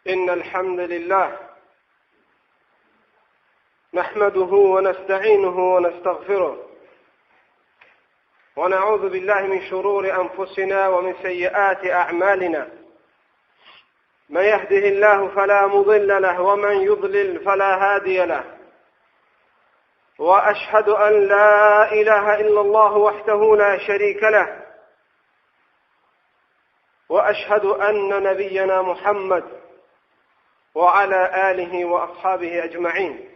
إن الحمد لله نحمده ونستعينه ونستغفره ونعوذ بالله من شرور أنفسنا ومن سيئات أعمالنا من يهده الله فلا مضل له ومن يضلل فلا هادي له وأشهد أن لا إله إلا الله وحده لا شريك له وأشهد أن نبينا محمد وعلى آله وأصحابه أجمعين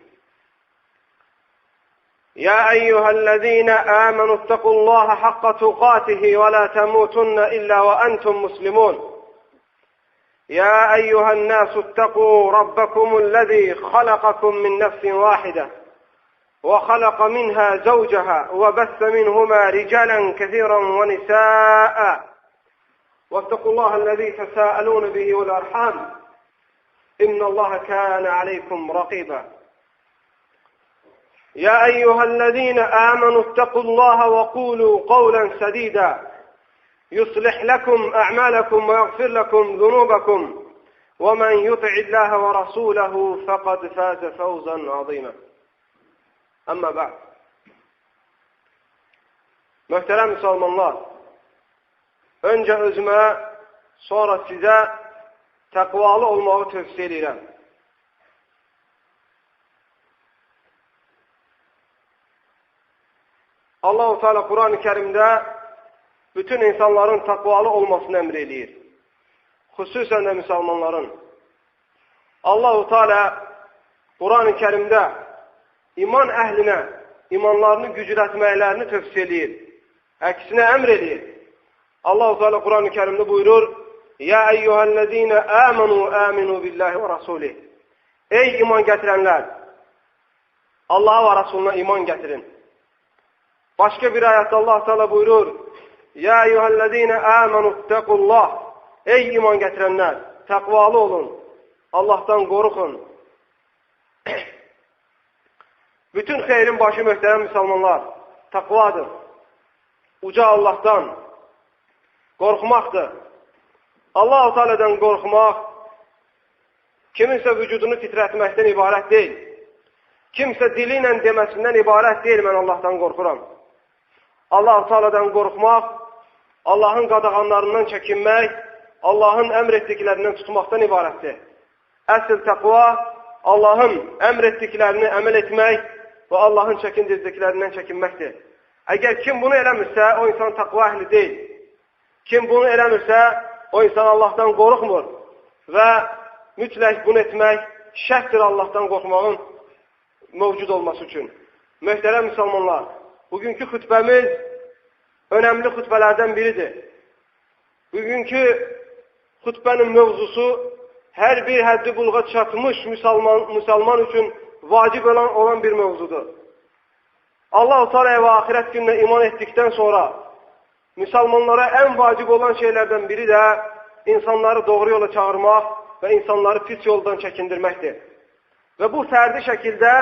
يا أيها الذين آمنوا اتقوا الله حق تقاته ولا تموتن إلا وأنتم مسلمون يا أيها الناس اتقوا ربكم الذي خلقكم من نفس واحدة وخلق منها زوجها وبث منهما رجالا كثيرا ونساء واتقوا الله الذي تساءلون به والأرحام إن الله كان عليكم رقيبا يا أيها الذين آمنوا اتقوا الله وقولوا قولا سديدا يصلح لكم أعمالكم ويغفر لكم ذنوبكم ومن يطع الله ورسوله فقد فاز فوزا عظيما أما بعد Möhtərəm müsəlmanlar, öncə özümə, sonra sizə təqvalı olmağı tövsiyə edirəm. Allah-u Teala Quran-ı Kerimdə bütün insanların təqvalı olmasını əmr eləyir. Xüsusən də müsəlmanların. Allah-u Teala Quran-ı Kerimdə iman əhlinə imanlarını güclətməklərini tövsiyə eləyir. Əksinə əmr eləyir. Allah-u Teala Quran-ı Kerimdə buyurur: Ya eyyuhellezine aminu billahi ve rasulih. Ey iman gətirənlər! Allah'a ve Rasuluna iman gətirin. Başqa bir ayətdə Allah Teala buyurur: Ya eyyuhellezine aminu ittaqullah. Ey iman gətirənlər! Təqvalı olun. Allah'tan qorxun. Bütün xeyrin başı möhtərəm müsəlmanlar təqvadır. Uca Allah'tan qorxmaqdır. Allah-u Teala'dan qorxmaq kiminsə vücudunu titrətməkdən ibarət deyil. Kimsə dili ilə deməsindən ibarət deyil, mən Allah'tan qorxuram. Allah-u Teala'dan qorxmaq, Allah'ın qadağanlarından çəkinmək, Allah'ın əmr etdiklərindən tutmaqdan ibarətdir. Əsl təqva, Allah'ın əmr etdiklərini əməl etmək və Allah'ın çəkindirdiklərindən çəkinməkdir. Əgər kim bunu eləmirsə, o insan təqva əhli deyil. Kim bunu eləmirsə, o insan Allah'tan qorxmur və mütləq bunu etmək şərtdir Allah'tan qorxmağın mövcud olması üçün. Möhtərəm müsəlmanlar, bugünkü xütbəmiz önəmli xütbələrdən biridir. Bugünkü xütbənin mövzusu hər bir həddi buluğa çatmış müsəlman üçün vacib olan bir mövzudur. Allah-u Teala'ya və axirət gününə iman etdikdən sonra müsəlmanlara ən vacib olan şeylərdən biri də insanları doğru yola çağırmaq və insanları pis yoldan çəkindirməkdir. Və bu fərdi şəkildə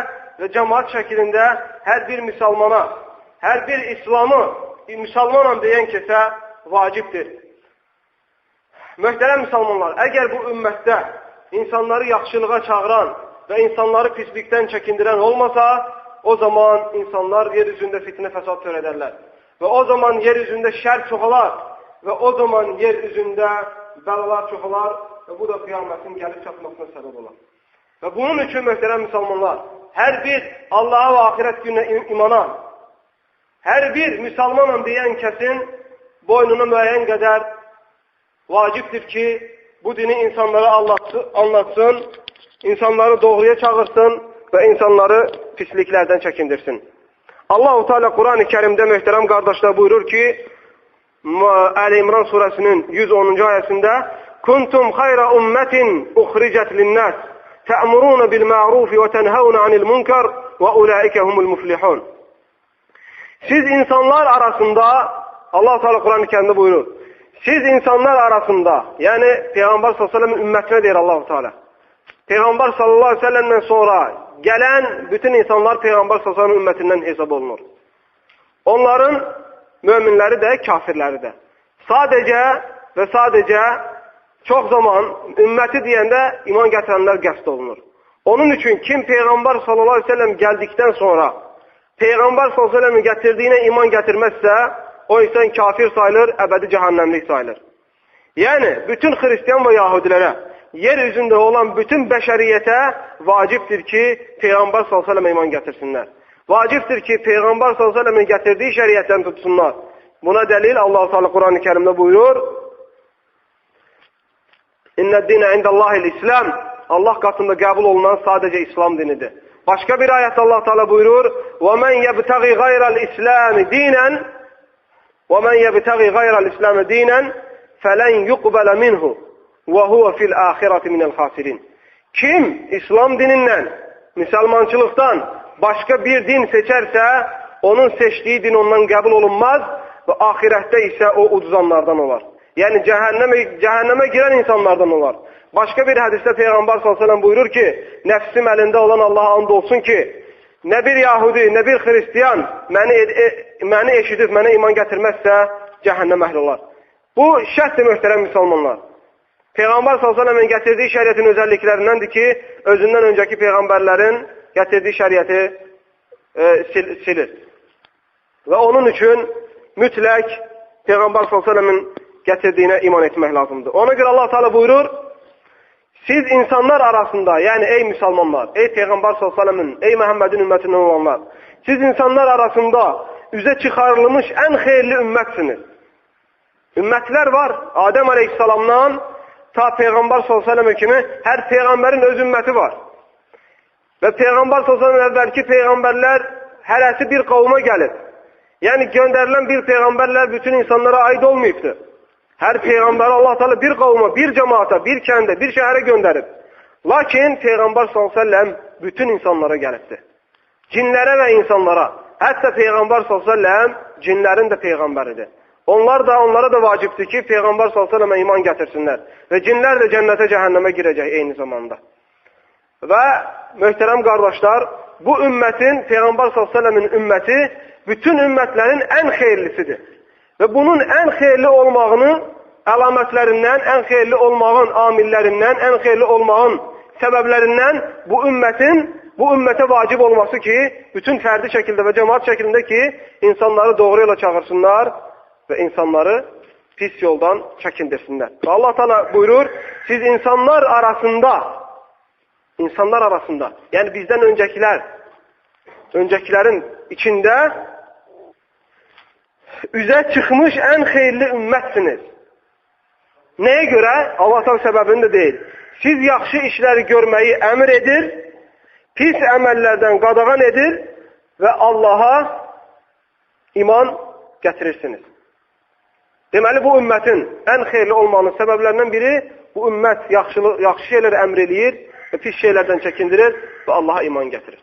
və cəmaat şəklində hər bir müsəlmana, hər bir İslamı müsəlmanam deyən kəsə vacibdir. Möhtərəm müsəlmanlar, əgər bu ümmətdə insanları yaxşılığa çağıran və insanları pislikdən çəkindirən olmasa, o zaman insanlar yer üzündə fitnə fəsad törədərlər. Və o zaman yer üzündə şər çoxalar və o zaman yer üzündə bəlalar çoxalar və bu da qiyamətin gəlib çatmasına səbəb olar. Və bunun üçün möhtərəm müsəlmanlar, hər bir Allah'a və axirət gününə imanan, hər bir müsəlmanam deyən kəsin boynuna müəyyən qədər vacibdir ki, bu dini insanlara anlatsın, insanları doğruya çağırsın və insanları pisliklərdən çəkindirsin. Allah-u Teala Quran-ı Kerimdə möhtərəm qardaşlar buyurur ki, Əli İmran surəsinin 110-cu ayəsində Kuntum xayra ummətin uxricət linnəs tə'muruna bil ma'rufi və tənhəvna anil munkar və ulaikə humul muflihun. Siz insanlar arasında, Allah-u Teala Quran-ı Kerimdə buyurur, siz insanlar arasında, yəni Peyğəmbər s.ə.v-in ümmətinə deyir Allah-u Teala. Peyğəmbər s.ə.v-dən sonra gələn bütün insanlar Peyğəmbər s.ə.v-in ümmətindən hesab olunur. Onların möminləri də, kafirləri də. Sadəcə və sadəcə çox zaman ümməti deyəndə iman gətirənlər qəsd olunur. Onun üçün kim Peyğəmbər sallallahu aleyhi ve sellem gəldikdən sonra Peyğəmbər sallallahu aleyhi ve sellemin gətirdiyinə iman gətirməzsə, o insan kafir sayılır, əbədi cəhənnəmlik sayılır. Yəni, bütün xristiyan və yahudilərə, yer üzündə olan bütün bəşəriyyətə vacibdir ki, Peyğəmbər sallallahu aleyhi ve sellemə iman gətirsinlər. Vacibdir ki, Peyğəmbər sallallahu aleyhi ve sellemin gətirdiyi şəriyyətdən tutsunlar. Buna dəlil Allah-u Teala Quran-ı Kərimdə buyurur, İnnəd-dinə indəllahil İslam, Allah qatında qəbul olunan sadəcə İslam dinidir. Başqa bir ayətdə Allah Teala buyurur, وَمَنْ يَبْتَغِ غَيْرَ الْإِسْلَامِ دِينًا وَمَنْ يَبْتَغِ غَيْرَ الْإِسْلَامِ دِينًا فَلَنْ يُقْبَلَ مِنْهُ وَهُوَ فِي الْآخِرَةِ مِنَ الْخَاسِرِينَ. Kim İslam dinindən, müsəlmançılıqdan başqa bir din seçərsə, onun seçdiyi din ondan qəbul olunmaz və ahirətdə isə o uduzanlardan olar. Yəni cəhənnəmə girən insanlardan olar. Başqa bir hədisdə Peyğəmbər s.ə.v buyurur ki, nəfsim əlində olan Allaha and olsun ki, nə bir yahudi, nə bir xristiyan məni eşidib, mənə iman gətirməzsə, cəhənnəm əhli olar. Bu şərtdir, möhtərəm müsəlmanlar. Peyğəmbər s.ə.v-in gətirdiyi şəriətin özəlliklərindəndir ki, özündən öncəki Peyğəmbərlərin gətirdiyi şəriəti silir. Və onun üçün mütləq Peyğəmbər s.ə.v-in gətirdiyinə iman etmək lazımdır. Ona görə Allah Teala buyurur, siz insanlar arasında, yəni ey müsəlmanlar, ey Peyğəmbər s.ə.v-in, ey Məhəmmədin ümmətindən olanlar, siz insanlar arasında üzə çıxarılmış ən xeyirli ümmətsiniz. Ümmətlər var, Adəm əleyhissalamdan ta Peyğəmbər s.ə.v kimi hər Peyğəmbərin öz ümməti var. Və Peyğəmbər s.ə.v əvvəlki Peyğəmbərlər hərəsi bir qavma gəlib. Yəni göndərilən bir Peyğəmbərlər bütün insanlara aid olmayıbdır. Hər Peyğəmbər Allah Teala bir qavma, bir cəmaata, bir kəndə, bir şəhərə göndərib. Lakin Peyğəmbər s.ə.v bütün insanlara gəlibdir. Cinlərə və insanlara. Hətta Peyğəmbər s.ə.v cinlərin də Peyğəmbəridir. Onlara da vacibdir ki, Peyğəmbər s.ə.və iman gətirsinlər. Və cinlər də cənnətə, cəhənnəmə girəcək eyni zamanda. Və möhtərəm qardaşlar, bu ümmətin, Peyğəmbər s.ə.v-in ümməti bütün ümmətlərin ən xeyirlisidir. Və bunun ən xeyirli olmağını əlamətlərindən, ən xeyirli olmağın amillərindən, ən xeyirli olmağın səbəblərindən bu ümmətə vacib olması ki, bütün fərdi şəkildə və cəmaat şəklində ki, insanları doğru yola çağırsınlar və insanları pis yoldan çəkindirsinlər. Və Allah Teala buyurur, siz insanlar arasında, yəni bizdən öncəkilərin içində üzə çıxmış ən xeyirli ümmətsiniz. Nəyə görə? Allah Teala səbəbini də deyil. Siz yaxşı işləri görməyi əmr edir, pis əməllərdən qadağan edir və Allaha iman gətirirsiniz. Deməli, bu ümmətin ən xeyirli olmağının səbəblərindən biri, bu ümmət yaxşı şeyləri əmr eləyir və pis şeylərdən çəkindirir və Allaha iman gətirir.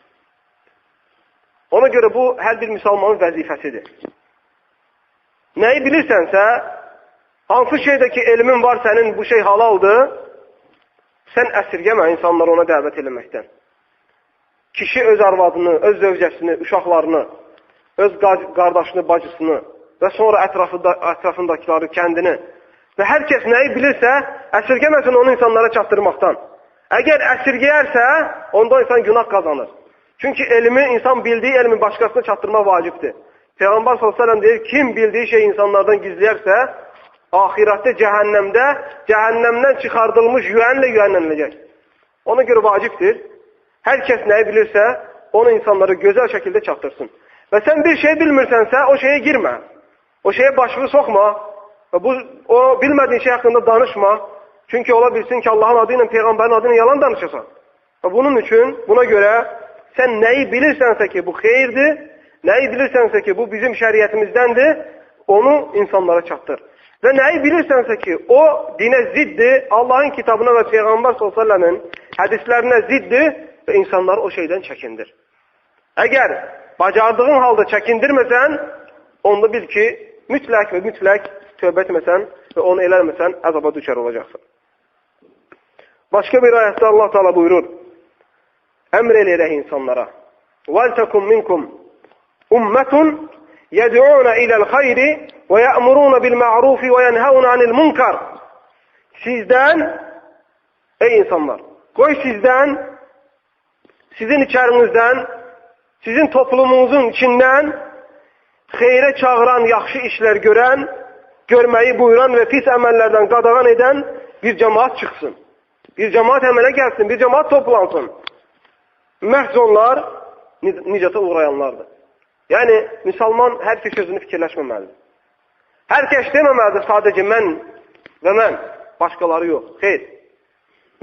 Ona görə bu, hər bir müsəlmanın vəzifəsidir. Nəyi bilirsənsə, hansı şeydə ki, elmin var sənin, bu şey halaldır, sən əsirgəmə insanları ona dəvət eləməkdən. Kişi öz arvadını, öz zövcəsini, uşaqlarını, öz qardaşını, bacısını və sonra ətrafındakiləri, kəndini və hər kəs nəyi bilirsə, əsirgəməsin onu insanlara çatdırmaqdan. Əgər əsirgəyərsə, onda insan günah qazanır. Çünki insan bildiyi elmi başqasına çatdırmaq vacibdir. Peyğəmbər s.ə.v deyir, kim bildiyi şey insanlardan gizləyərsə, ahirətdə cəhənnəmdən çıxardılmış yüənlə yüənləniləcək. Ona görə vacibdir. Hər kəs nəyi bilirsə, onu insanlara gözəl şəkildə çatdırsın. Və sən bir şey bilmirsənsə, o şeyə girmə. O şeyə başını soxma. Və o bilmədiyin şey haqqında danışma. Çünki ola bilsin ki, Allahın adı ilə, Peyğəmbərin adı ilə yalan danışasan. Və bunun üçün, buna görə sən nəyi bilirsənsə ki, bu xeyirdir, nəyi bilirsənsə ki, bu bizim şəriyyətimizdəndir, onu insanlara çatdır. Və nəyi bilirsənsə ki, o dinə ziddir, Allahın kitabına və Peyğəmbər s.ə.v-in hədislərinə ziddir və insanları o şeydən çəkindir. Əgər bacardığın halda çəkindirməsən, onda bil ki, mütləq və mütləq tövbə etməsən və onu eləməsən, əzaba düşər olacaqsın. Başqa bir ayətdə Allah Teala buyurur, əmr eləyək insanlara, وَلْتَكُمْ مِنْكُمْ أُمَّةٌ يَدْعُونَ إِلَى الْخَيْرِ وَيَأْمُرُونَ بِالْمَعْرُوفِ وَيَنْهَوْنَ عَنِ الْمُنْكَرِ. sizdən, ey insanlar, qoy sizdən, sizin içərinizdən, sizin toplumunuzun içindən xeyrə çağıran, yaxşı işlər görən, görməyi buyuran və pis əməllərdən qadağan edən bir cəmaat çıxsın. Bir cəmaat əmələ gəlsin, bir cəmaat toplansın. Məhz onlar nicata uğrayanlardır. Yəni, müsəlman hər kəs özünü fikirləşməməlidir. Hər kəs deməməlidir sadəcə mən və mən, başqaları yox. Xeyr.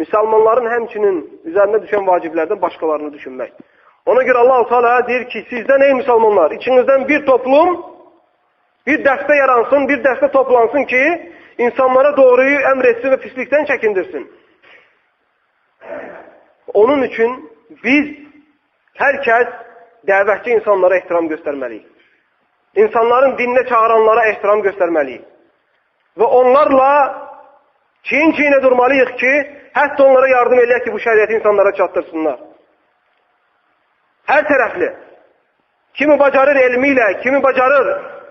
Müsəlmanların həmçinin üzərində düşən vaciblərdən başqalarını düşünmək. Ona görə Allah-u Teala deyir ki, sizdən ey müsəlmanlar, içinizdən bir toplum, bir dəstə yaransın, bir dəstə toplansın ki, insanlara doğruyu əmr etsin və pislikdən çəkindirsin. Onun üçün biz hər kəs dəvətçi insanlara ehtiram göstərməliyik. İnsanların dininə çağıranlara ehtiram göstərməliyik. Və onlarla çiyin-çiyinə durmalıyıq ki, hətta onlara yardım eləyək ki, bu şəriəti insanlara çatdırsınlar. Hər tərəfli. Kimi bacarır elmi ilə, kimi bacarır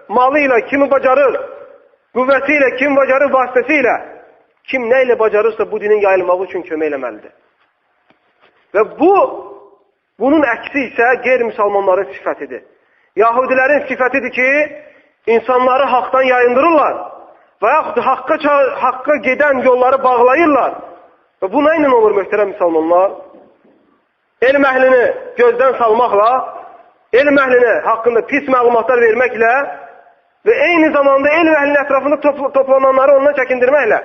malı ilə, kimi bacarır qüvvəsi ilə, kimi bacarır vasitəsi ilə. Kim nə ilə bacarırsa bu dinin yayılmağı üçün kömək eləməlidir. Və bunun əksi isə qeyri-müsəlmanların sifətidir. Yahudilərin sifətidir ki, insanları haqdan yayındırırlar və yaxud haqqa gedən yolları bağlayırlar. Və bu nə ilə olur möhtərəm müsəlmanlar? Elm əhlini gözdən salmaqla, elm əhlinə haqqında pis məlumatlar verməklə və eyni zamanda elm əhlinin ətrafında toplananları ondan çəkindirməklə.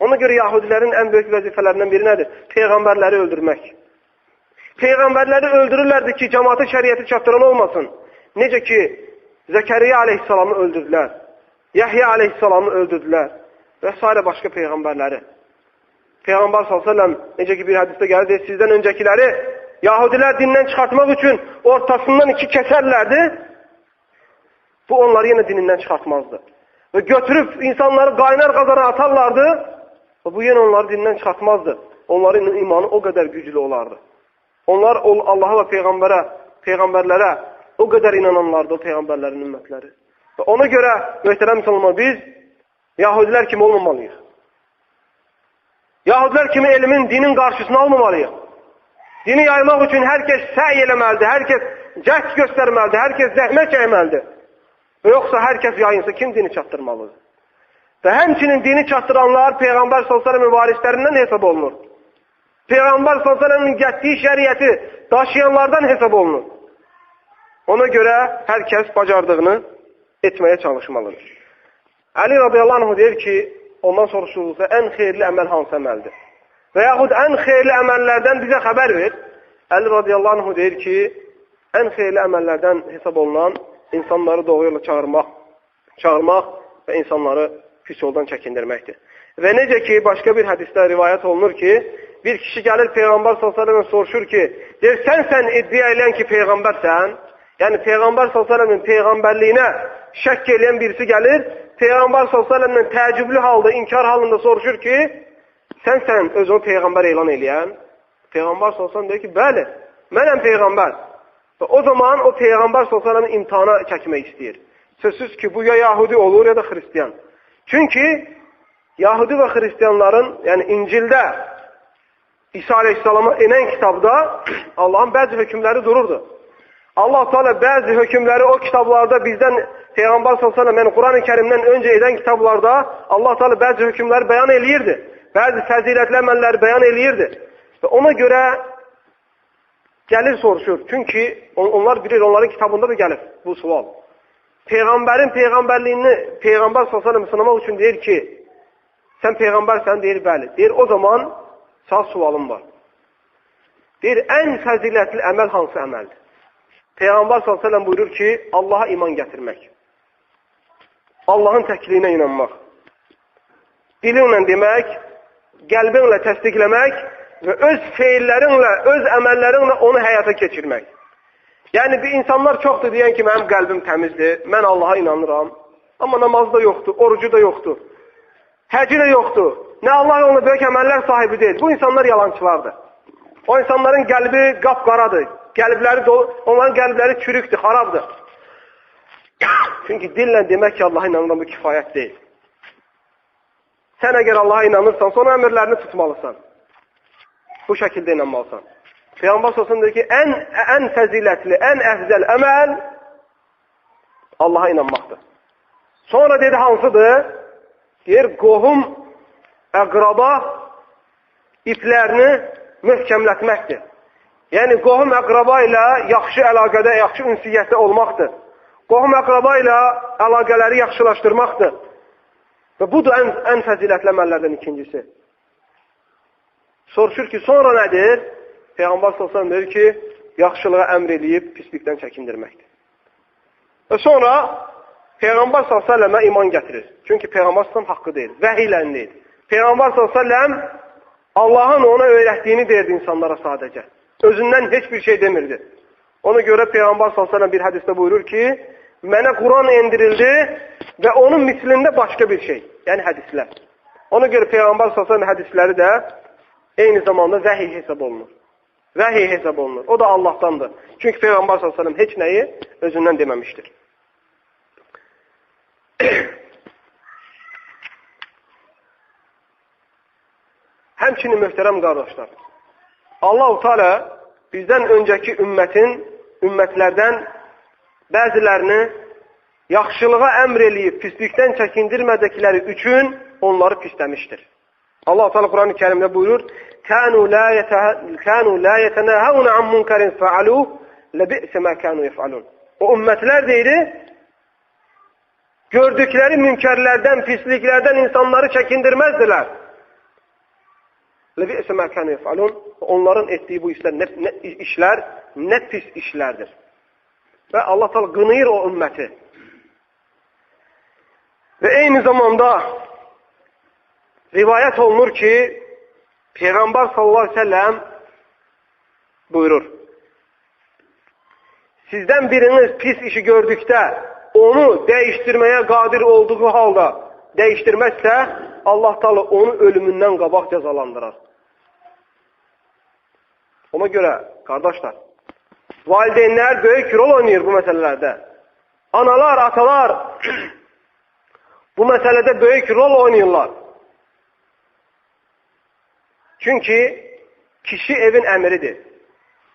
Ona görə yahudilərin ən böyük vəzifələrindən biri nədir? Peyğəmbərləri öldürmək. Peyğəmbərləri öldürürlərdi ki, cəmaatın şəriəti çatdıran olmasın. Necə ki, Zəkəriyyə aleyhissalamı öldürdülər, Yəhya aleyhissalamı öldürdülər və s. başqa peyğəmbərləri. Peyğəmbər s.ə.v necə ki bir hədisdə gəlir, sizdən öncəkiləri Yahudilər dindən çıxartmaq üçün ortasından iki kəsərlərdi. Bu onları yenə dinindən çıxartmazdı. Və götürüb insanları qaynar qazana atarlardı və bu yenə onları dinindən çıxartmazdı. Onların imanı o qədər güclü olardı. Onlar Allaha və peyğəmbərlərə o qədər inananlardı, o peyğəmbərlərin ümmətləri. Və ona görə, möhtərəm müsəlmanlar, biz Yahudilər kimi olmamalıyıq. Yahudilər kimi elmin, dinin qarşısını almamalıyıq. Dini yaymaq üçün hər kəs səy eləməlidir, hər kəs cəhd göstərməlidir, hər kəs zəhmət çəkməlidir. Və yoxsa hər kəs yayınsa kim dini çatdırmalıdır? Və həmçinin dini çatdıranlar Peyğəmbər s.ə.v varislərindən hesab olunur. Peyğəmbər s.ə.v-in getdiyi şəriəti daşıyanlardan hesab olunur. Ona görə hər kəs bacardığını etməyə çalışmalıdır. Əli radiyallahu anh deyir ki, ondan soruşulursa ən xeyirli əməl hansı əməldir? Və yaxud ən xeyirli əməllərdən bizə xəbər ver. Əli radiyallahu anh deyir ki, ən xeyirli əməllərdən hesab olunan insanları doğru yola çağırmaq və insanları pis yoldan çəkindirməkdir. Və necə ki, başqa bir hədisdə rivayət olunur ki, bir kişi gəlir Peyğəmbər s.ə.v soruşur ki, deyir, sən iddia eləyən ki, Peyğəmbərsən, yəni Peyğəmbər s.ə.v-in Peyğəmbərliyinə şəkk eləyən birisi gəlir, Peyğəmbər s.ə.v-in təəccüblü halda, inkar halında soruşur ki, sən özünü Peyğəmbər elan eləyən? Peyğəmbər s.ə.v deyir ki, bəli, mənəm Peyğəmbər. Və o zaman o Peyğəmbər s.ə.v imtihana çəkmək istəyir. Sözsüz ki, bu ya Yahudi olur ya da Xristiyan. Çünki Yahudi və Xristiyanların, yəni İncildə İsa aleyhissalama enən kitabda Allahın bəzi hökmləri dururdu. Allah Teala bəzi hökmləri o kitablarda bizdən Peyğəmbər s.ə.v, yəni Quran-ı Kərimdən öncə edən kitablarda Allah Teala bəzi hökmləri bəyan eləyirdi. Bəzi fəzilətli əməlləri bəyan eləyirdi. Və ona görə gəlir soruşur. Çünki onlar bilir, onların kitabında da gəlir bu sual. Peyğəmbərin Peyğəmbərliyini Peyğəmbər s.ə.v sınamaq üçün deyir ki, sən Peyğəmbərsən, deyir, bəli. Deyir, o zaman sağ sualım var. Deyir, ən fəzilətli əməl hansı əməldir? Peyğəmbər s.ə.v buyurur ki, Allaha iman gətirmək. Allahın təkliyinə inanmaq. Dilinlə demək, qəlbinlə təsdiqləmək və öz feillərinlə, öz əməllərinlə onu həyata keçirmək. Yəni, bir insanlar çoxdur deyən ki, mənim qəlbim təmizdir, mən Allaha inanıram, amma namazı da yoxdur, orucu da yoxdur, həci də yoxdur, nə Allah yolunda böyük əməllər sahibi deyil. Bu insanlar yalancılardır. O insanların qəlbi qapqaradır, onların qəlbləri çürükdür, xarabdır. Çünki dillə demək ki, Allaha inanıram, bu kifayət deyil. Sən əgər Allaha inanırsan, sonra əmrlərini tutmalısan. Bu şəkildə inanmalısan. Peyğəmbər sallallahu əleyhi və səlləm deyir ki, ən fəzilətli, ən əfzəl əməl Allaha inanmaqdır. Sonra dedi hansıdır? Deyir, qohum, əqraba iplərini möhkəmlətməkdir. Yəni, qohum əqraba ilə yaxşı əlaqədə, yaxşı ünsiyyətdə olmaqdır. Qohum əqraba ilə əlaqələri yaxşılaşdırmaqdır. Və budur ən fəzilətli əməllərdən ikincisi. Soruşur ki, sonra nədir? Peyğəmbər sallallahu əleyhi və səlləm deyir ki, yaxşılığa əmr eləyib pislikdən çəkindirməkdir. Və sonra Peyğəmbər sallallahu əleyhi və səlləmə iman gətirir. Çünki Peyğəmbər sallallahu əleyhi və səlləm haqqı deyil, vəhiy ilə deyil. Peyğəmbər sallallahu əleyhi və səlləm Allahın ona öyrətdiyini deyirdi insanlara sadəcə. Özündən heç bir şey demirdi. Ona görə Peyğəmbər sallallahu əleyhi və səlləm bir hədisdə buyurur ki, mənə Quran endirildi və onun mislində başqa bir şey. Yəni hədislər. Ona görə Peyğəmbər sallallahu əleyhi və səlləm hədisləri də eyni zamanda vəhiy hesab olunur. Vəhiy hesab olunur. O da Allahdandır. Çünki Peyğəmbər sallallahu əleyhi və səlləm heç nəyi özündən deməmişdir. Həmçinin möhtərəm qardaşlar, Allah-u Teala bizdən öncəki ümmətlərdən bəzilərini yaxşılığa əmr eləyib, pislikdən çəkindirmədikləri üçün onları pisləmişdir. Allah-u Teala Quran-ı Kərimdə buyurur, كَانُوا لَا يَتَنَاهَوْنَ عَنْ مُنْكَرٍ فَعَلُوهُ لَبِئْسَ مَا كَانُوا يَفْعَلُونَ. O ümmətlər deyir, gördükləri münkərlərdən, pisliklərdən insanları çəkindirməzdilər. لَبِئْسَ مَا كَانُوا يَفْعَلُونَ. Onların etdiyi bu işlər nə pis işlərdir. Və Allah Teala qınayır o ümməti. Və eyni zamanda rivayət olunur ki, Peyğəmbər sallallahu əleyhi və səlləm buyurur, sizdən biriniz pis işi gördükdə onu dəyişdirməyə qadir olduğu halda dəyişdirməzsə, Allah Teala onu ölümündən qabaq cəzalandırar. Ona görə, qardaşlar, valideynlər böyük rol oynayır bu məsələlərdə. Analar, atalar bu məsələdə böyük rol oynayırlar. Çünki kişi evin əmiridir.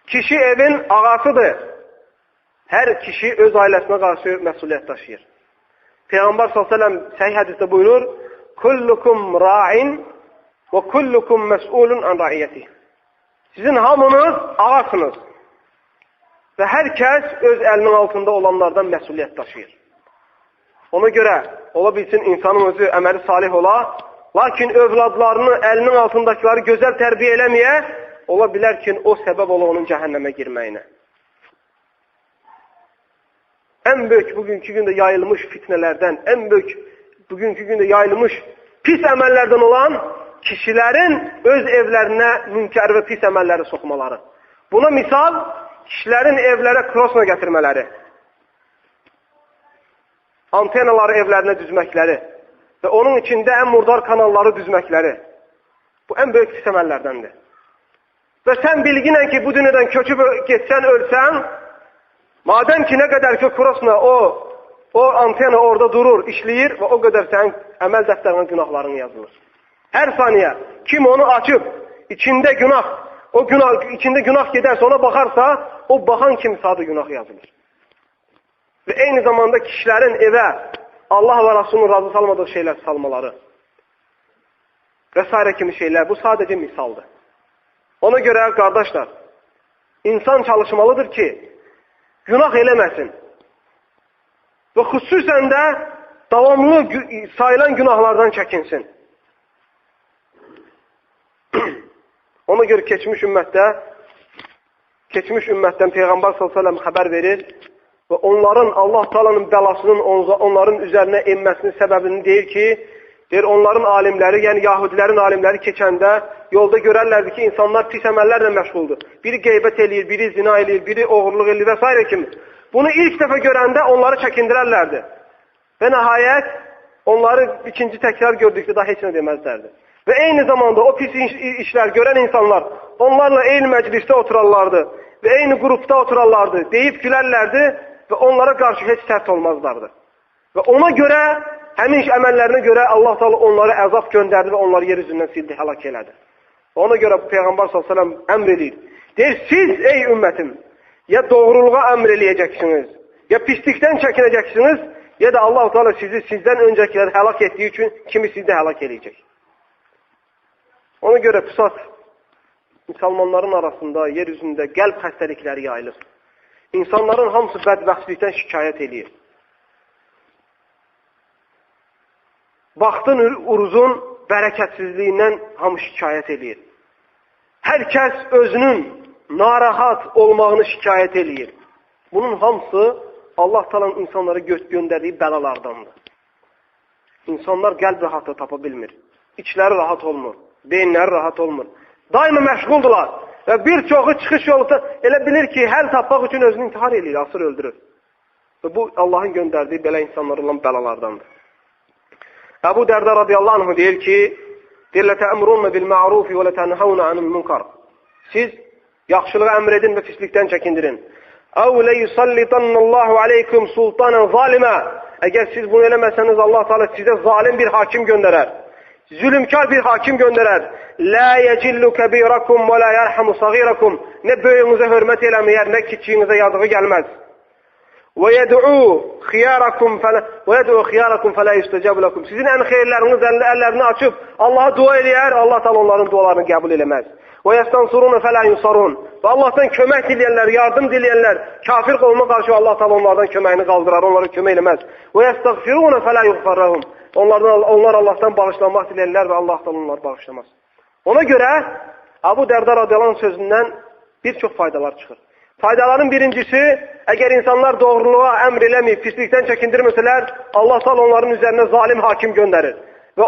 Kişi evin ağasıdır. Hər kişi öz ailəsinə qarşı məsuliyyət daşıyır. Peyğəmbər sallallahu əleyhi və səlləm səhih hədisdə buyurur: "Kullukum ra'in və kullukum məs'ulun an ra'iyatihi." Sizin hamınız ağasınız və hər kəs öz əlinin altında olanlardan məsuliyyət daşıyır. Ona görə ola bilsin insanın özü əməli salih ola, lakin övladlarını, əlinin altındakiləri gözəl tərbiyə eləməyə, ola bilər ki, o səbəb ola onun cəhənnəmə girməyinə. Ən böyük bugünkü gündə yayılmış fitnələrdən, ən böyük bugünkü gündə yayılmış pis əməllərdən olan kişilərin öz evlərinə münkər və pis əməlləri soxmaları. Buna misal, kişilərin evlərə krosna gətirmələri, antenaları evlərinə düzməkləri və onun içində ən murdar kanalları düzməkləri. Bu ən böyük pis əməllərdəndir. Və sən bilginən ki, bu dünyadan köçüb getsən, ölsən, madəm ki, nə qədər ki, krosna, o antena orada durur, işləyir və o qədər sənin əməl dəftərinə günahların yazılır. Hər saniyə kim onu açıb, içində günah gedərsə, ona baxarsa, o baxan kimsə adı günah yazılır. Və eyni zamanda kişilərin evə Allah və Rasulun razı salmadığı şeylər salmaları və s. kimi şeylər, bu sadəcə misaldır. Ona görə, qardaşlar, insan çalışmalıdır ki, günah eləməsin və xüsusən də davamlı sayılan günahlardan çəkinsin. Ona görə keçmiş ümmətdən Peyğəmbər s.ə.v xəbər verir və onların Allah Taala'nın bəlasının onların üzərinə enməsinin səbəbini deyir ki, onların alimləri, yəni Yahudilərin alimləri keçəndə yolda görərlərdi ki, insanlar pis əməllərlə məşğuldur. Biri qeybət eləyir, biri zina eləyir, biri oğurluq eləyir və s. kimi. Bunu ilk dəfə görəndə onları çəkindirərlərdi. Və nəhayət onları ikinci təkrar gördükdə daha heç nə deməzlərdi. Və eyni zamanda o pis işlər görən insanlar onlarla eyni məclisdə oturarlardı və eyni qrupda oturarlardı, deyib gülərlərdi və onlara qarşı heç sərt olmazlardı. Və ona görə həmin əməllərinə görə Allah Teala onları əzab göndərdi və onları yer üzündən sildi, həlak elədi. Ona görə Peyğəmbər s.ə.v əmr edir. Deyir, siz ey ümmətim, ya doğruluğa əmr eləyəcəksiniz, ya pislikdən çəkinəcəksiniz, ya da Allah Teala sizi sizdən öncəkiləri həlak etdiyi üçün kimi sizdə həlak eləyəcək. Ona görə pusat müsəlmanların arasında, yer üzündə qəlb xəstəlikləri yayılır. İnsanların hamısı bədbəxtlikdən şikayət eləyir. Vaxtın uruzun bərəkətsizliyindən hamı şikayət eləyir. Hər kəs özünün narahat olmağını şikayət eləyir. Bunun hamısı Allah Taala'nın insanlara göndərdiyi bəlalardandır. İnsanlar qəlb rahatlığı tapa bilmir. İçləri rahat olmur. Beyinləri rahat olmur. Daima məşğuldular. Və bir çoxu çıxış yolunda elə bilir ki, həll tapmaq üçün özünü intihar eləyir, asır öldürür. Və bu Allahın göndərdiyi belə insanlara olan bəlalardandır. Əbu Dərdə radiyallahu anh deyir ki, لَتَأْمُرُونَ بِالْمَعْرُوفِ وَلَتَنْهَوْنَ عَنِ الْمُنْكَرِ Siz yaxşılığı əmr edin və pislikdən çəkindirin. اَوْ لَيُسَلِّطَنَّ اللّٰهُ عَلَيْكُمْ سُلْطَانًا ظَالِمًا Əgər siz bunu eləməsəniz, Allah Teala sizə zalim bir hakim göndərər. Zülümkar bir hakim göndərər. لَا يَجِلُّ كَبِيرَكُمْ وَلَا يَرْحَمُ صَغِيرَكُمْ Nə böyüyünüzə hörmət eləməyər, nə kiçiyinizə yazığı gəlməz. وَيَدْعُوا خِيَارَكُمْ فَلَا يُسْتَجَابُ لَكُمْ Sizin ən xeyirləriniz əllərini açıb Allah'a dua eləyər, Allah Teala onların dualarını qəbul eləməz. وَيَسْتَنْصُرُونَ فَلَا يُنْصَرُونَ Və Allah'tan kömək diləyənlər, yardım diləyənlər, kafir qoluna qarşı Allah Teala onlardan köməyini qaldırar, onlara kömək eləməz. وَيَسْتَغْفِرُونَ فَلَا يُغْفَرْ لَهُمْ Onlar Allah'tan bağışlanmaq diləyənlər və Allah Teala onları bağışlamaz. Ona görə Əbu Dərdə radiyallahu anh sözündən bir çox faydalar çıxır. Faydaların birincisi, əgər insanlar doğruluğa əmr eləməyib, pislikdən çəkindirməsələr, Allah Teala onların üzərinə zalim hakim göndərir. Və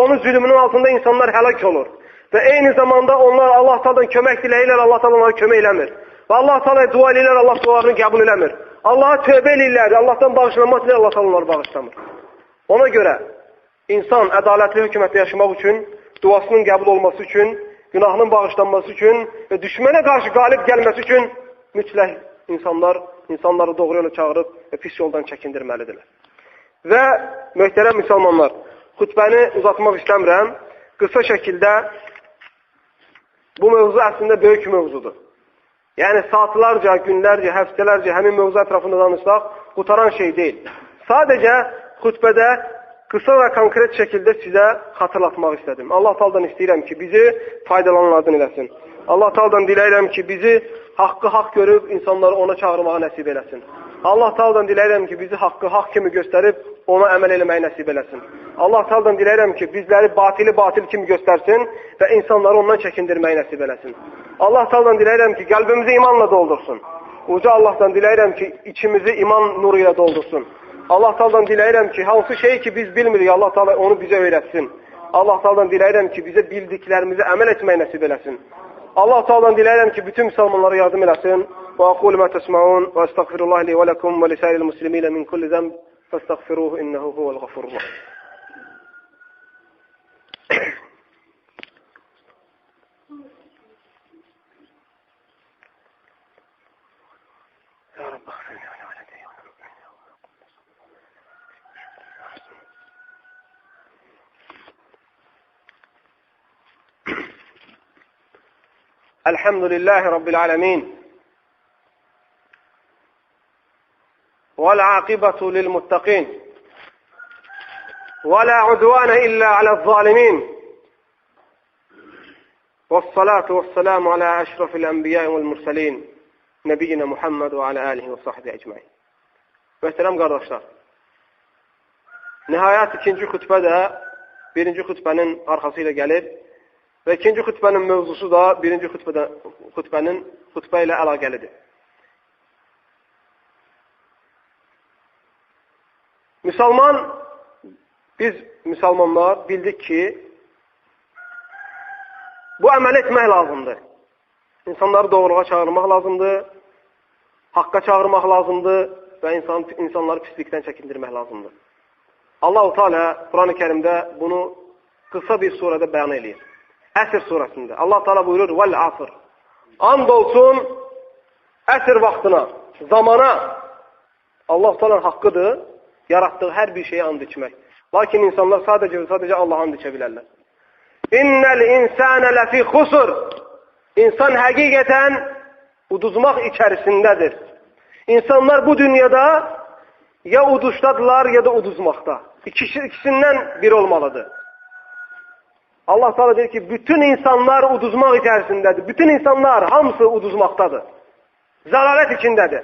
onun zülmünün altında insanlar həlak olur. Və eyni zamanda onlar Allah Teala'dan kömək diləyirlər, Allah Teala onları kömək eləmir. Və Allah Teala'ya dua eləyirlər, Allah dualarını qəbul eləmir. Allah'a tövbə eləyirlər, Allah'tan bağışlanmaq diləyirlər, Allah Teala onları bağışlamır. Ona görə insan ədalətli hökumətdə yaşamaq üçün, duasının qəbul olması üçün, günahının bağışlanması üçün və düşmənə qarşı qalib gəlməsi üçün mütləq insanları doğru yola çağırıb və pis yoldan çəkindirməlidirlər. Və möhtərəm müsəlmanlar, xütbəni uzatmaq istəmirəm. Qısa şəkildə bu mövzu əslində böyük mövzudur. Yəni saatlarca, günlərcə, həftələrcə həmin mövzu ətrafında danışsaq, qutaran şey deyil. Sadəcə xütbədə qısa və konkret şəkildə sizə xatırlatmaq istədim. Allah Teala'dan istəyirəm ki, bizi faydalananlardan eləsin. Allah Teala'dan diləyirəm ki, bizi haqqı haqq görüb insanları ona çağırmağa nəsib eləsin. Allah Teala'dan diləyirəm ki, bizi haqqı haqq kimi göstərib ona əməl eləməyi nəsib eləsin. Allah Teala'dan diləyirəm ki, bizləri batili batil kimi göstərsin və insanları ondan çəkindirməyi nəsib eləsin. Allah Teala'dan diləyirəm ki, qəlbimizi imanla doldursun. Uca Allah'tan diləyirəm ki, içimizi iman nuru ilə doldursun. Allah Teala'dan diləyirəm ki, hansı şey ki biz bilmirik, Allah Teala onu bizə öyrətsin. Allah Teala'dan diləyirəm ki, bizə bildiklərimizi əməl etməyi nəsib eləsin. Allah Teala'dan diləyirəm ki, bütün müsəlmanlara yardım eləsin. Və aqulu ma tesmaun və estağfirullah li və lakum və lisa'il muslimin min kulli zəmb fəstəğfiruhu innehu huvel ğafurullah. Ya Rabbi, Elhamdülillahi Rabbil alemin. والعاقبة للمتقين ولا عدوان إلا على الظالمين والصلاة والسلام على أشرف الأنبياء والمرسلين نبينا محمد وعلى آله وصحبه أجمعين. Möhtərəm qardaşlar, nihayət ikinci xütbədə birinci xütbənin arxası ilə gəlir və ikinci xütbənin mövzusu da birinci xütbə ilə əlaqəlidir. Biz müsəlmanlar bildik ki, bu əməl etmək lazımdır. İnsanları doğruluğa çağırmaq lazımdır, haqqa çağırmaq lazımdır və insanları pislikdən çəkindirmək lazımdır. Allah-u Teala Quran-ı Kərimdə bunu qısa bir surədə bəyan edir. Əsr surəsində. Allah Teala buyurur, vəl-əsr. And olsun əsr vaxtına, zamana. Allah Teala'nın haqqıdır. Yaratdığı hər bir şeyə and içmək. Lakin insanlar sadece Allah'a and içə bilərlər. İnnel insane lefi khusur. İnsan həqiqətən uduzmaq içərisindədir. İnsanlar bu dünyada ya uduşdadılar ya da uduzmaqda. İkisindən biri olmalıdır. Allah Teala deyir ki, bütün insanlar uduzmaq içərisindədir. Bütün insanlar hamısı uduzmaqdadır. Zəlalət içindədir.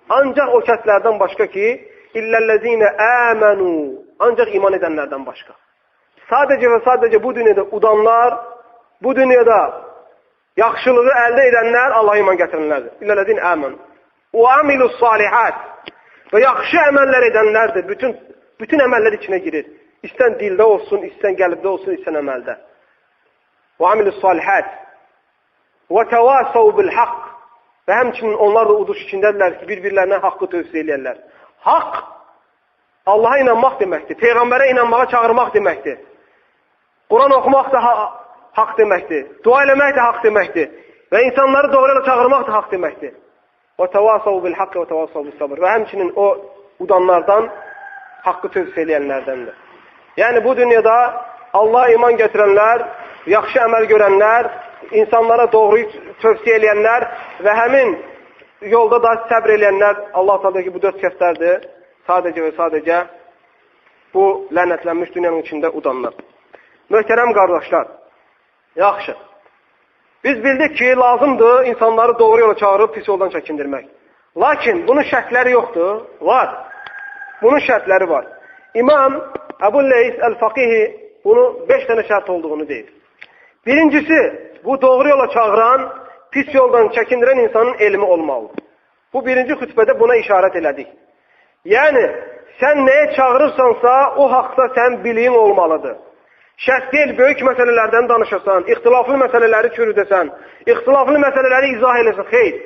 Ancaq o kəslərdən başqa ki, illellezine amanu. Ancaq iman edənlərdən başqa. Sadəcə bu dünyada udanlar, bu dünyada yaxşılığı əldə edənlər Allah iman gətirənlərdir. İllellezine amanu. Və amilus salihat. Və yaxşı əməllər edənlərdir. Bütün əməllər içinə girir. İstən dildə olsun, istən qəlbdə olsun, istən əməldə. Və amilus salihat. Və təvasav bil haqq. Və həmçinin onlar da uduş içindədirlər ki, bir-birlərinə haqqı tövsiyə eləyərlər. Haqq, Allaha inanmaq deməkdir. Peyğəmbərə inanmağa çağırmaq deməkdir. Quran oxumaq da haqq deməkdir. Dua eləmək də haqq deməkdir. Və insanları doğru yola çağırmaq da haqq deməkdir. Və təvasav bil haqq və təvasav bil sabr. Və həmçinin o udanlardan haqqı tövsiyə eləyənlərdəndir. Yəni bu dünyada Allaha iman gətirənlər, yaxşı əməl görənlər, insanlara doğruyu tövsiyə eləyənlər və həmin yolda da səbr eləyənlər Allah Teala ki, bu 4 kəslərdir. Sadəcə bu lənətlənmiş dünyanın içində udanlar. Möhtərəm qardaşlar, yaxşı. Biz bildik ki, lazımdır insanları doğru yola çağırıb pis yoldan çəkindirmək. Lakin bunun şərtləri yoxdur. Var. Bunun şərtləri var. İmam Əbu Leys Əl-Faqihi bunu 5 dənə şərt olduğunu deyir. Birincisi, bu doğru yola çağıran, pis yoldan çəkindirən insanın elmi olmalıdır. Bu birinci xütbədə buna işarət elədik. Yəni, sən nəyə çağırırsansa, o haqda sən biliyin olmalıdır. Şərt deyil, böyük məsələlərdən danışırsan, ixtilaflı məsələləri çürüdəsən, ixtilaflı məsələləri izah eləsən, xeyr.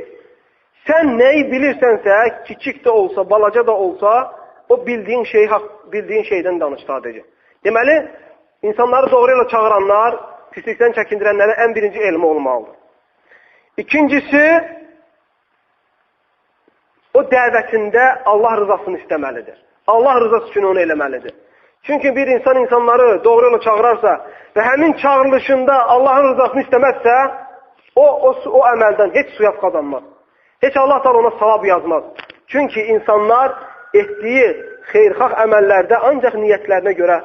Sən nəyi bilirsənsə, kiçik də olsa, balaca da olsa, o bildiyin şeydən danış sadəcə. Deməli, insanları doğru yola çağıranlar, pislikdən çəkindirənlərin ən birinci elmi olmalıdır. İkincisi, o dəvətində Allah rızasını istəməlidir. Allah rızası üçün onu eləməlidir. Çünki bir insan insanları doğru yola çağırarsa və həmin çağırılışında Allahın rızasını istəməzsə, o əməldən heç suyaq qazanmaz. Heç Allah da ona savab yazmaz. Çünki insanlar etdiyi xeyrxah əməllərdə ancaq niyyətlərinə görə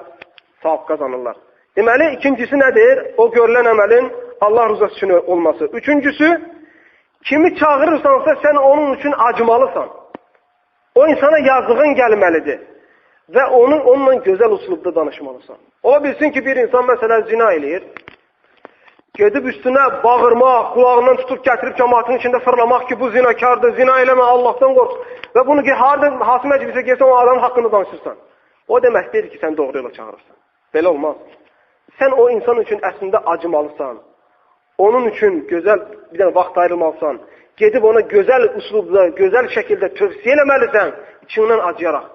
savab qazanırlar. Deməli, ikincisi nədir? O görülən əməlin Allah rızası üçün olması. Üçüncüsü, kimi çağırırsansa sən onun üçün acımalısan. O insana yazığın gəlməlidir. Və onunla gözəl uslubda danışmalısan. Ola bilsin ki, bir insan məsələn zina eləyir. Gedib üstünə bağırmaq, qulağından tutub gətirib cəmaatın içində fırlamaq ki, bu zinakardır, zina eləmə, Allahdan qorx. Və bunu ki, hansı məclisə gəlsən, o adamın haqqını danışırsan. O demək deyil ki, sən doğru yola çağırırsan. Belə olmaz. Sən o insan üçün əslində acımalısan. Onun üçün gözəl bir dənə vaxt ayrılmalısan. Gedib ona gözəl uslubda, gözəl şəkildə tövsiyə eləməlisən, içindən acıyaraq.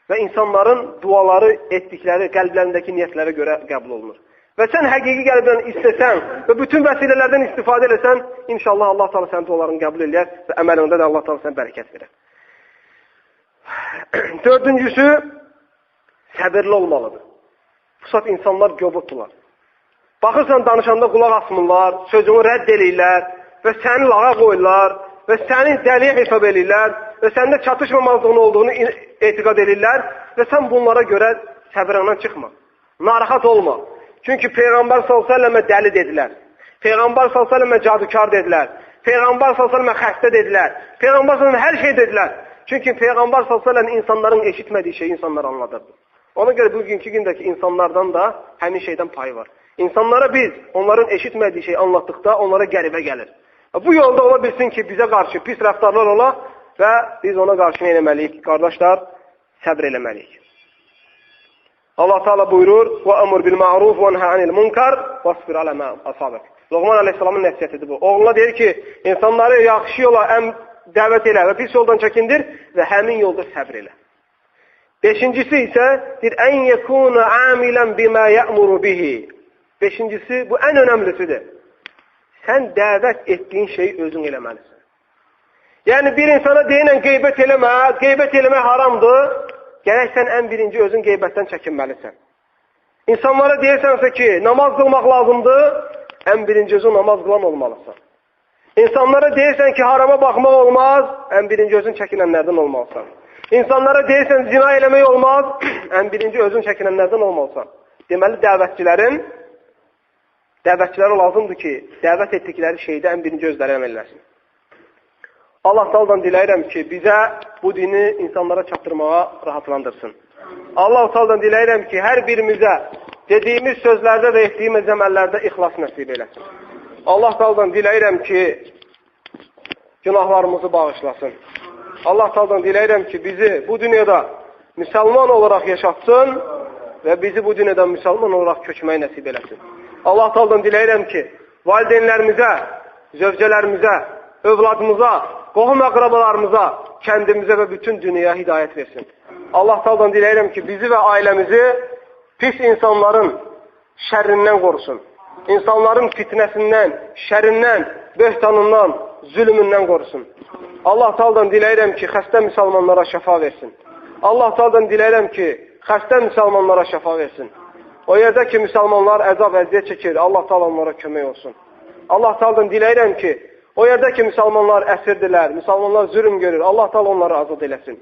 Və insanların duaları, etdikləri, qəlblərindəki niyyətlərə görə qəbul olunur. Və sən həqiqi qəlbdən istəsən və bütün vəsilələrdən istifadə eləsən, inşallah Allah Teala sənin dualarını qəbul edər və əməlində də Allah Teala sənə bərəkət verər. Dördüncüsü, səbirli olmalıdır. Bu saat insanlar göbutdular. Baxırsan danışanda qulaq asmırlar, sözünü rədd eləyirlər və səni lağa qoyurlar və səni dəliyə hesab eləyirlər və səndə çatışmamazlığın olduğunu etiqad eləyirlər və sən bunlara görə səbirəndən çıxma. Narahat olma. Çünki Peyğəmbər s.ə.və dəli dedilər. Peyğəmbər s.ə.və cadükar dedilər. Peyğəmbər s.ə.və xəstə dedilər. Peyğəmbər s.ə.və hər şey dedilər. Çünki Peyğəmbər s.ə.və insanların eşitmədiyi şeyi insanlar anladırdı. Ona görə bugünkü gündəki insanlardan da həmin şeydən payı var. İnsanlara biz onların eşitmədiyi şeyi anlatdıqda onlara qəribə gəlir. Bu yolda ola bilsin ki, bizə qarşı pis rəftarlar ola və biz ona qarşı nə eləməliyik? Qardaşlar, səbr eləməliyik. Allah Teala buyurur: "Və əmr bil ma'ruf və nəhy anil munkar vəsbir alə mə asabək." Loğman əleyhissalamın nəsihətidir bu. Oğluna deyir ki, insanları yaxşı yola dəvət elə və pis yoldan çəkindir və həmin yolda səbr elə. Beşincisi isə ən yekuna amilən bima ya'muru bihi. Beşincisi, bu ən önəmlisidir. Sən dəvət etdiyin şeyi özün eləməlisən. Yəni bir insana deyilən qeybət eləmək haramdır. gərək sən ən birinci özün qeybətdən çəkinməlisən. İnsanlara deyirsənsə ki, namaz qılmaq lazımdır, ən birinci özün namaz qılan olmalısan. İnsanlara deyirsən ki, harama baxmaq olmaz, ən birinci özün çəkinənlərdən olmalısan. İnsanlara deyirsən, zina eləmək olmaz, ən birinci özün çəkinənlərdən olmalısan. Deməli, dəvətçilərə lazımdır ki, dəvət etdikləri şeydə ən birinci özləri əməl eləsin. Allah Taala'dan diləyirəm ki, bizə bu dini insanlara çatdırmağa rahatlandırsın. Allah Taala'dan diləyirəm ki, hər birimizə dediyimiz sözlərdə və etdiyimiz əməllərdə ixlas nəsib eləsin. Allah Taala'dan diləyirəm ki, günahlarımızı bağışlasın. Allah Taala'dan diləyirəm ki, bizi bu dünyada müsəlman olaraq yaşatsın və bizi bu dünyada müsəlman olaraq köçməyi nəsib eləsin. Allah Taala'dan diləyirəm ki, valideynlərimizə, zövcələrimizə, övladımıza, qohum-əqrabalarımıza, kəndimizə və bütün dünyaya hidayət versin. Allah Taala'dan diləyirəm ki, bizi və ailəmizi pis insanların şərrindən qorusun. İnsanların fitnəsindən, şərrindən, böhtanından, zülmündən qorusun. Allah Taala'dan diləyirəm ki, xəstə müsəlmanlara şəfa versin. Allah Taala'dan diləyirəm ki, xəstə müsəlmanlara şəfa versin. O yerdə ki, müsəlmanlar əzab əziyyət çəkir, Allah Taala onlara kömək olsun. Allah Taala'dan diləyirəm ki, o yerdə ki, müsəlmanlar əsirdirlər, müsəlmanlar zülm görür, Allah Taala onları azad eləsin.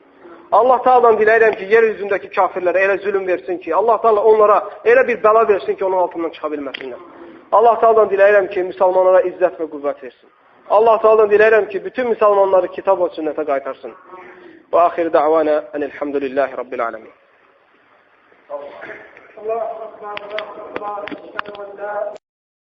Allah Taala'dan diləyirəm ki, yer üzündəki kafirlərə elə zülm versin ki, Allah Taala onlara elə bir bəla versin ki, onun altından çıxa bilməsinlər. Allah Taala'dan diləyirəm ki, müsəlmanlara izzət və qüvvət versin. Allah Taala'dan diləyirəm ki, bütün müsəlmanları kitab və sünnətə qaytarsın. Və axir da'vana enelhamdülillahi rabbil alamin.